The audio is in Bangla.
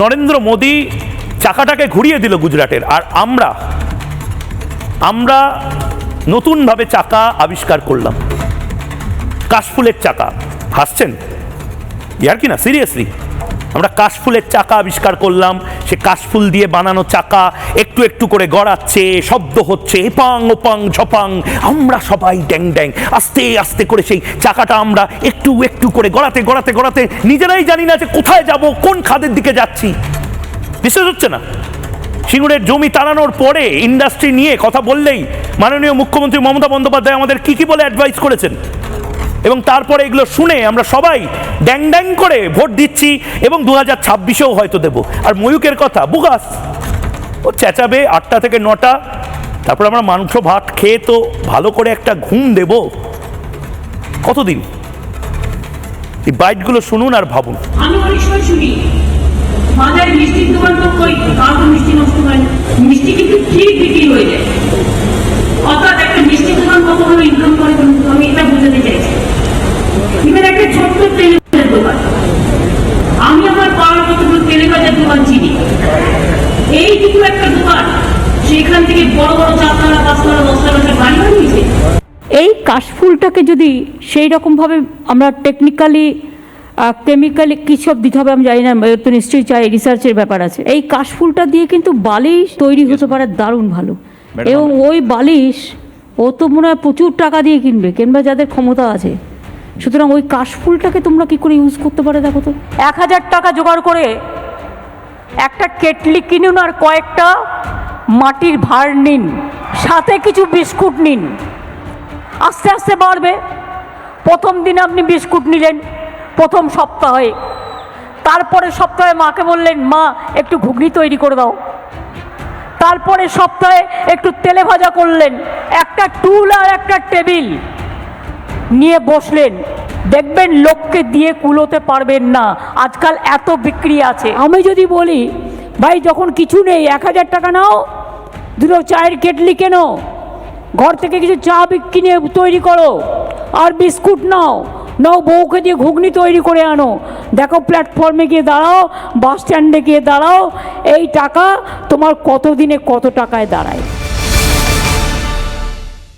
নরেন্দ্র মোদী চাকাটাকে ঘুরিয়ে দিল গুজরাটের, আর আমরা নতুনভাবে চাকা আবিষ্কার করলাম, কাশফুলের চাকা। হাসছেন? ইয়ার কি না, সিরিয়াসলি আমরা কাশফুলের চাকা আবিষ্কার করলাম। সে কাশফুল দিয়ে বানানো চাকা একটু একটু করে গড়াচ্ছে, শব্দ হচ্ছে, এপাং ওপাং ঝপাং। আমরা সবাই ড্যাং ড্যাং আস্তে আস্তে করে সেই চাকাটা আমরা একটু একটু করে গড়াতে গড়াতে গড়াতে নিজেরাই জানি না যে কোথায় যাব, কোন খাদের দিকে যাচ্ছি। বিশ্বাস হচ্ছে না? সিঙ্গুরের জমি তাড়ানোর পরে ইন্ডাস্ট্রি নিয়ে কথা বললেই মাননীয় মুখ্যমন্ত্রী মমতা বন্দ্যোপাধ্যায় আমাদের কি বলে অ্যাডভাইস করেছেন, এবং তারপরে এগুলো শুনে আমরা সবাই ড্যাং ড্যাং করে ভোট দিচ্ছি, এবং 2026-এও হয়তো দেব। আর ময়ূকের কথা বুগাস, ও চেঁচাবে 8টা থেকে 9টা, তারপর আমরা মাংস ভাত খেয়ে তো ভালো করে একটা ঘুম দেব। কতদিন? এই বাইটগুলো শুনুন আর ভাবুন। আমি অনেক সময় শুনি মাঝে মিষ্টির দোকান তো কই কার তো মিষ্টি নষ্ট হয় না, মিষ্টি কিন্তু ঠিক বিক্রি হয়ে যায়। অর্থাৎ একটা মিষ্টি দোকান কতগুলো ইনকাম করে আমি এটা বোঝাতে চাইছি। ইভেন একটা ছোট্ট তেলের দোকান, আমি আমার পাড়ার কতগুলো তেলে ভাজার দোকান চিনি, এইটুকু একটা দোকান সেখান থেকে বড় বড় 4তলা 5তলা 10তলা বাড়ি বানিয়েছে। এই কাশফুলটাকে যদি সেই রকমভাবে আমরা টেকনিক্যালি কেমিক্যালি কী সব দিতে হবে আমি জানি না, তো নিশ্চয়ই চাই, রিসার্চের ব্যাপার আছে। এই কাশফুলটা দিয়ে কিন্তু বালিশ তৈরি হতে পারে দারুণ ভালো, এবং ওই বালিশ ও তো মনে হয় প্রচুর টাকা দিয়ে কিনবে যাদের ক্ষমতা আছে। সুতরাং ওই কাশফুলটাকে তোমরা কি করে ইউজ করতে পারে দেখো তো। 1000 টাকা জোগাড় করে একটা কেটলি কিনুন, আর কয়েকটা মাটির ভাঁড় নিন, সাথে কিছু বিস্কুট নিন, আস্তে আস্তে বাড়বে। প্রথম দিন আপনি বিস্কুট নিলেন প্রথম সপ্তাহে, তারপরে সপ্তাহে মাকে বললেন মা একটু ঘুগনি তৈরি করে দাও, তারপরে সপ্তাহে একটু তেলে ভাজা করলেন, একটা টুল আর একটা টেবিল নিয়ে বসলেন। দেখবেন লোককে দিয়ে কুলোতে পারবেন না, আজকাল এত বিক্রি আছে। আমি যদি বলি ভাই যখন কিছু নেই 1000 টাকা নাও, দুটো চায়ের কেটলি কেনো, ঘর থেকে কিছু চা কিনে তৈরি করো, আর বিস্কুট নাও, বউকে দিয়ে ঘুগনি তৈরি করে আনো, দেখো প্ল্যাটফর্মে গিয়ে দাঁড়াও, বাস স্ট্যান্ডে গিয়ে দাঁড়াও, এই টাকা তোমার কত দিনে কত টাকায় দাঁড়ায়।